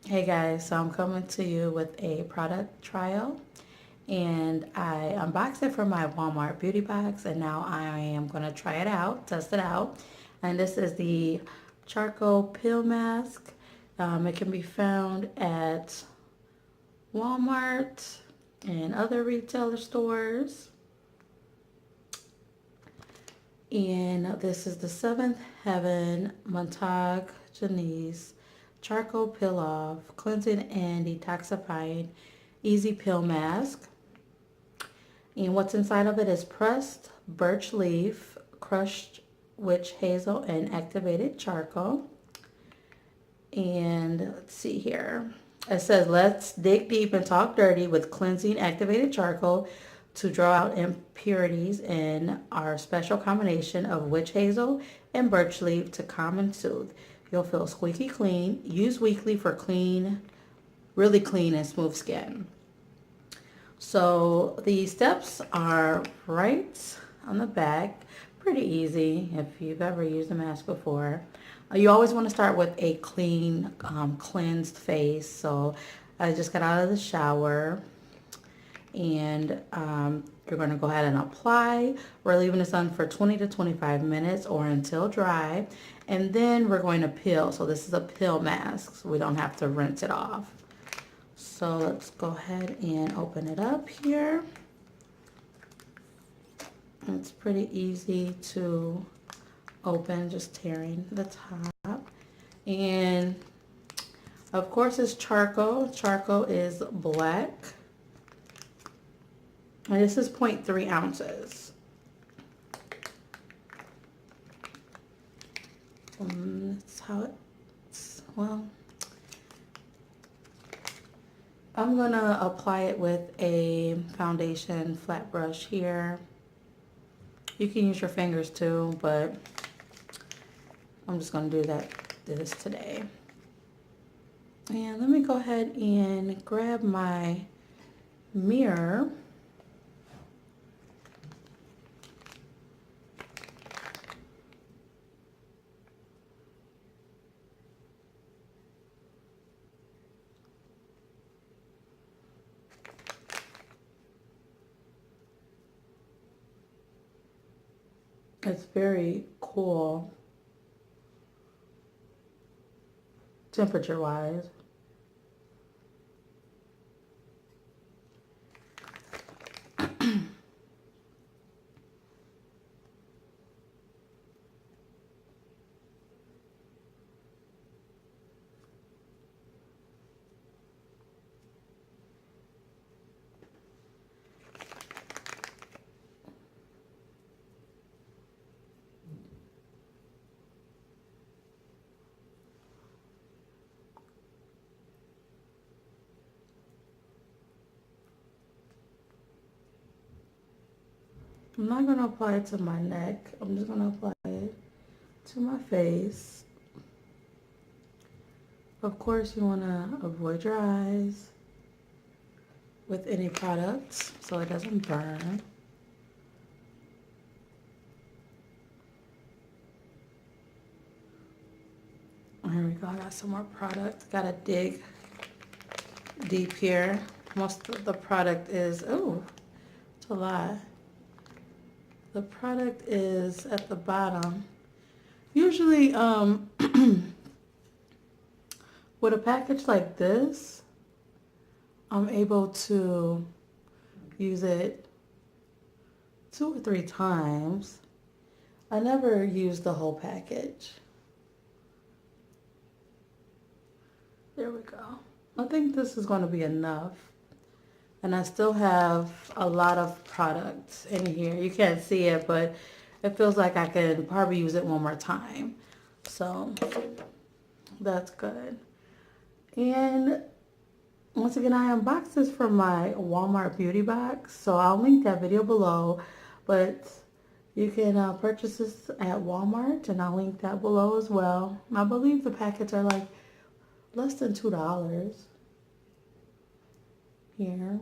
Hey guys, so I'm coming to you with a product trial and I unboxed it from my Walmart beauty box and now I am going to try it out, test it out. And this is the charcoal peel mask. It can be found at Walmart and other retailer stores. And this is the Seventh Heaven Montagne Jeunesse Charcoal Peel Off Cleansing and Detoxifying Easy Peel Mask. And what's inside of it is pressed birch leaf, crushed witch hazel, and activated charcoal. And let's see here. It says, let's dig deep and talk dirty with cleansing activated charcoal to draw out impurities in our special combination of witch hazel and birch leaf to calm and soothe. You'll feel squeaky clean. Use weekly for clean, really clean and smooth skin. So the steps are right on the back. Pretty easy if you've ever used a mask before. You always want to start with a clean, cleansed face. So I just got out of the shower and you're going to go ahead and apply. We're leaving this on for 20 to 25 minutes or until dry. And then we're going to peel. So this is a peel mask, so we don't have to rinse it off. So let's go ahead and open it up here. It's pretty easy to open, just tearing the top. And of course it's charcoal. Charcoal is black. And this is 0.3 ounces. That's how it's, well, I'm going to apply it with a foundation flat brush here. You can use your fingers too, but I'm just going to do this today. And let me go ahead and grab my mirror. It's very cool temperature wise. I'm not going to apply it to my neck. I'm just going to apply it to my face. Of course, you want to avoid your eyes with any products so it doesn't burn. Here we go. I got some more product. Got to dig deep here. Most of the product is, oh, it's a lot. The product is at the bottom. Usually, with a package like this, I'm able to use it 2 or 3 times. I never use the whole package. There we go. I think this is going to be enough. And I still have a lot of products in here. You can't see it, but it feels like I can probably use it one more time. So that's good. And once again, I unboxed this from my Walmart beauty box. So I'll link that video below. But you can purchase this at Walmart, and I'll link that below as well. I believe the packets are like less than $2 here.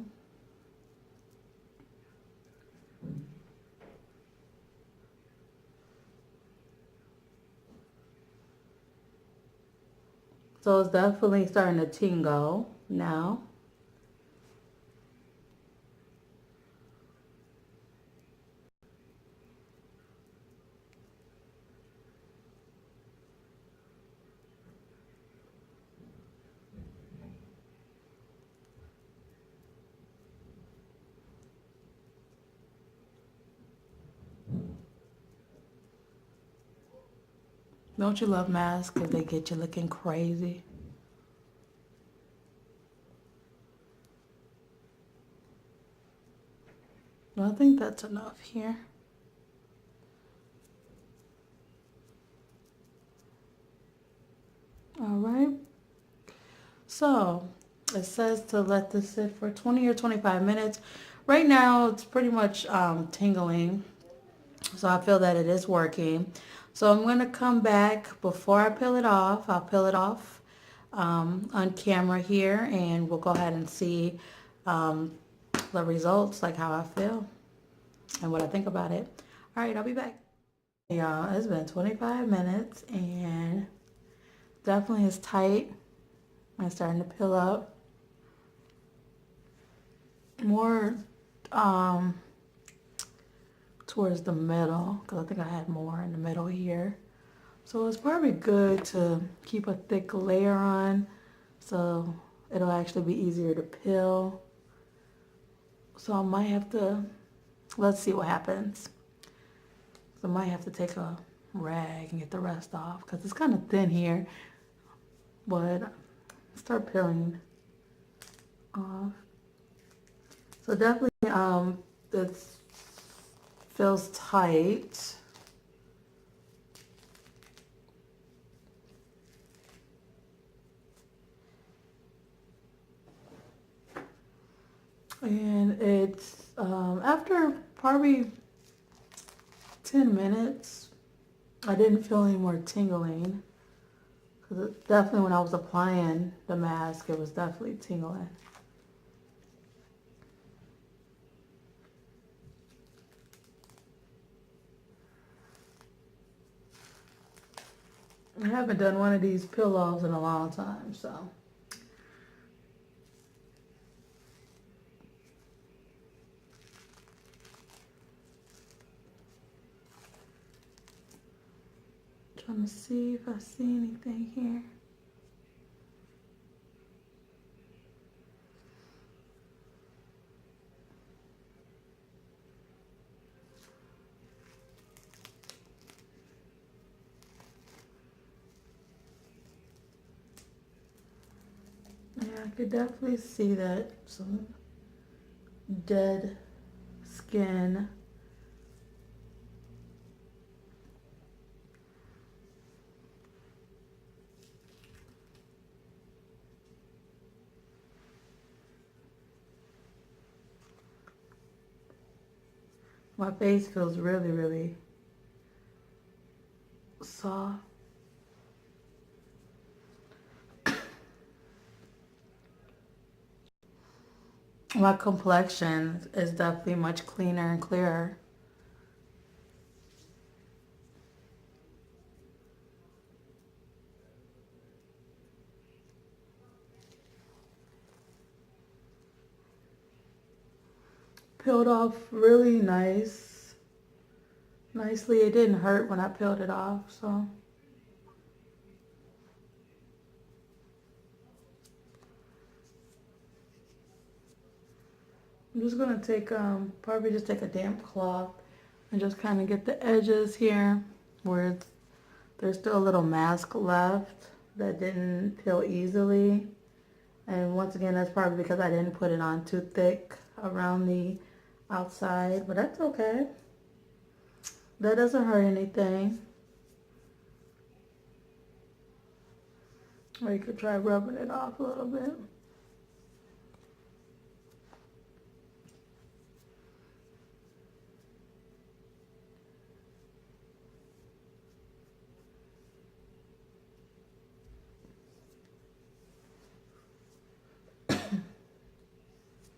So it's definitely starting to tingle now. Don't you love masks if they get you looking crazy? Well, I think that's enough here. All right. So it says to let this sit for 20 or 25 minutes. Right now, it's pretty much tingling. So I feel that it is working. So I'm going to come back before I peel it off. I'll peel it off on camera here, and we'll go ahead and see the results, like how I feel and what I think about it. All right, I'll be back. Y'all, it's been 25 minutes and definitely is tight. It's starting to peel up. More towards the middle, because I think I had more in the middle here. So it's probably good to keep a thick layer on so it'll actually be easier to peel. So I might have to, let's see what happens. So I might have to take a rag and get the rest off because it's kind of thin here. But start peeling off. So definitely it feels tight. And it's after probably 10 minutes, I didn't feel any more tingling. Because definitely when I was applying the mask, it was definitely tingling. I haven't done one of these peel-offs in a long time, so. Trying to see if I see anything here. Yeah, I could definitely see that some dead skin. My face feels really, really soft. My complexion is definitely much cleaner and clearer. Peeled off really nicely. It didn't hurt when I peeled it off, so. I'm just gonna take, probably just take a damp cloth and just kind of get the edges here where there's still a little mask left that didn't peel easily. And once again, that's probably because I didn't put it on too thick around the outside, but that's okay. That doesn't hurt anything. Or you could try rubbing it off a little bit.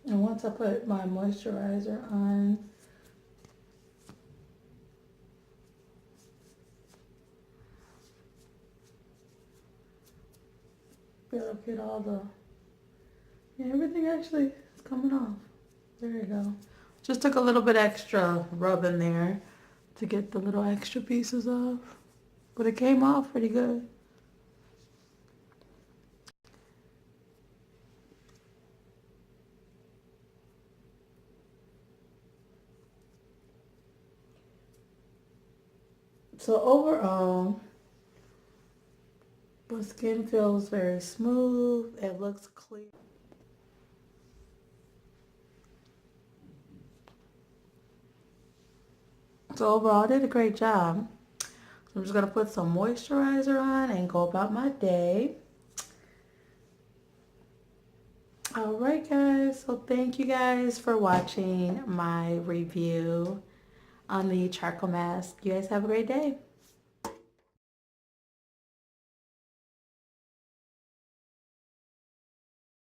And once I put my moisturizer on, get all the, yeah, everything actually is coming off. There you go. Just took a little bit extra rub in there to get the little extra pieces off. But it came off pretty good. So overall, the skin feels very smooth. It looks clear. So overall, I did a great job. I'm just going to put some moisturizer on and go about my day. Alright guys, so thank you guys for watching my review on the charcoal mask. You guys have a great day.